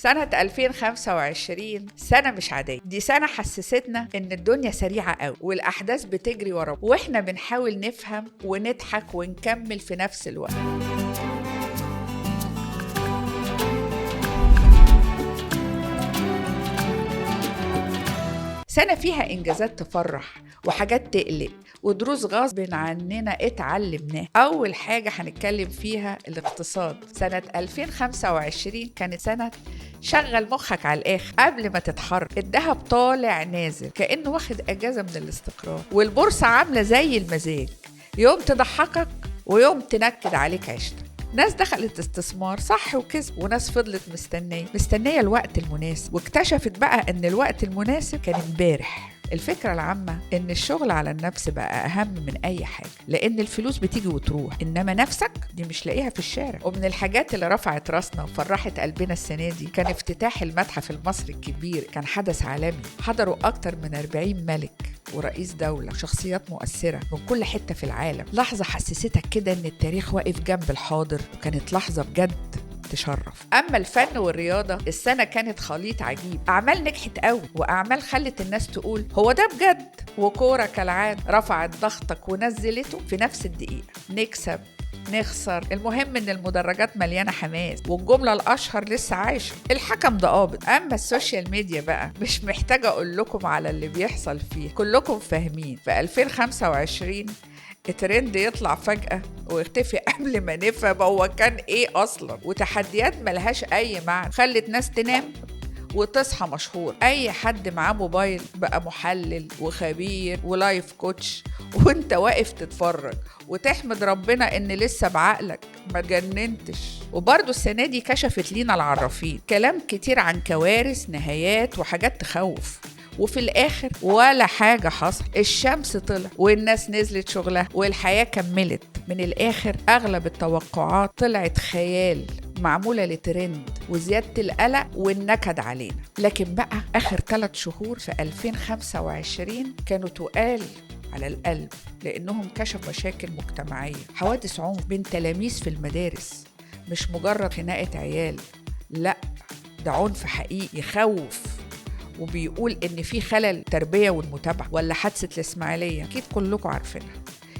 سنة 2025 سنة مش عادية. دي سنة حسستنا إن الدنيا سريعة قوي والأحداث بتجري ورا وإحنا بنحاول نفهم ونضحك ونكمل في نفس الوقت. سنة فيها إنجازات تفرح وحاجات تقلق ودروس غصب عننا اتعلمناها. أول حاجة هنتكلم فيها الاقتصاد. سنة 2025 كانت سنة شغل مخك على الآخر قبل ما تتحرك. الذهب طالع نازل كأنه واخد أجازة من الاستقرار، والبورصة عاملة زي المزاج، يوم تضحكك ويوم تنكد عليك عيشتك. ناس دخلت استثمار صح وكسب، وناس فضلت مستنية الوقت المناسب، واكتشفت بقى ان الوقت المناسب كان امبارح. الفكرة العامة ان الشغل على النفس بقى اهم من اي حاجة، لان الفلوس بتيجي وتروح، انما نفسك دي مش لاقيها في الشارع. ومن الحاجات اللي رفعت راسنا وفرحت قلبنا السنة دي كان افتتاح المتحف المصري الكبير. كان حدث عالمي، حضروا اكتر من 40 ملك ورئيس دولة وشخصيات مؤثرة من كل حتة في العالم. لحظة حسستك كده ان التاريخ واقف جنب الحاضر، وكانت لحظة بجد تشرف. أما الفن والرياضة، السنة كانت خليط عجيب. أعمال نجحت قوي وأعمال خلت الناس تقول هو ده بجد، وكورة كالعادة رفعت ضغطك ونزلته في نفس الدقيقة. نكسب نخسر، المهم ان المدرجات مليانة حماس، والجملة الأشهر لسه عايشة، الحكم ده قابض. أما السوشيال ميديا بقى مش محتاجة أقول لكم على اللي بيحصل فيه، كلكم فاهمين. في 2025 الترند يطلع فجأة ويختفي قبل ما نفهم هو كان ايه اصلا، وتحديات ملهاش اي معنى خلت ناس تنام وتصحى مشهور. اي حد معاه موبايل بقى محلل وخبير ولايف كوتش، وانت واقف تتفرج وتحمد ربنا ان لسه بعقلك ما تجننتش. وبرضو السنة دي كشفت لينا العرافين كلام كتير عن كوارث، نهايات وحاجات تخوف، وفي الآخر ولا حاجة حصل. الشمس طلع والناس نزلت شغلها والحياة كملت. من الآخر أغلب التوقعات طلعت خيال معمولة لترند وزيادة القلق والنكد علينا. لكن بقى آخر 3 شهور في 2025 كانوا تقال على القلب، لأنهم كشفوا مشاكل مجتمعية، حوادث عنف بين تلاميذ في المدارس، مش مجرد خناقة عيال، لا ده عنف حقيقي يخوف وبيقول إن في خلل تربية والمتابعة. ولا حادثة الإسماعيلية أكيد كلكم عارفينها،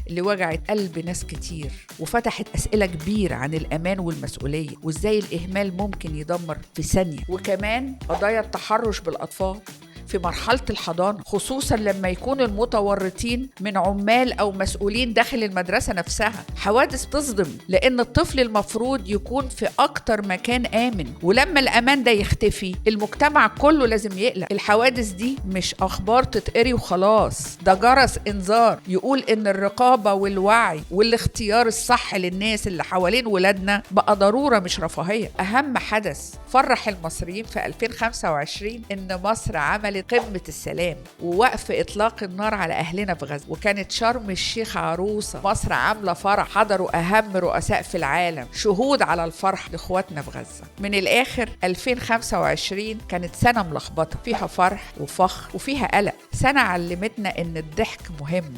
اللي وجعت قلب ناس كتير وفتحت أسئلة كبيرة عن الأمان والمسؤولية، وإزاي الإهمال ممكن يدمر في ثانية. وكمان قضايا التحرش بالأطفال في مرحلة الحضانة، خصوصا لما يكون المتورطين من عمال أو مسؤولين داخل المدرسة نفسها. حوادث تصدم، لأن الطفل المفروض يكون في أكتر مكان آمن، ولما الأمان ده يختفي المجتمع كله لازم يقلق. الحوادث دي مش أخبار تتقري وخلاص، ده جرس إنذار يقول إن الرقابة والوعي والاختيار الصح للناس اللي حوالين ولادنا بقى ضرورة مش رفاهية. أهم حدث فرح المصريين في 2025 إن مصر عملت قمة السلام ووقف إطلاق النار على أهلنا في غزة، وكانت شرم الشيخ عروسة. مصر عاملة فرح، حضروا أهم رؤساء في العالم شهود على الفرح لإخواتنا في غزة. من الآخر 2025 كانت سنة ملخبطة، فيها فرح وفخر وفيها قلق. سنة علمتنا إن الضحك مهم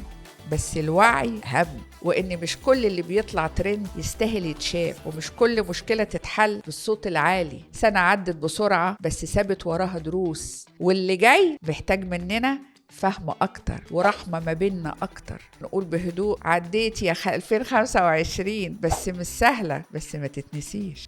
بس الوعي أهم، وإن مش كل اللي بيطلع ترند يستاهل يتشاف، ومش كل مشكلة تتحل بالصوت العالي. سنة عدت بسرعة بس سابت وراها دروس، واللي جاي محتاج مننا فهم أكتر ورحمة ما بيننا أكتر. نقول بهدوء عديت يا 2025 بس مش سهلة، بس ما تتنسيش.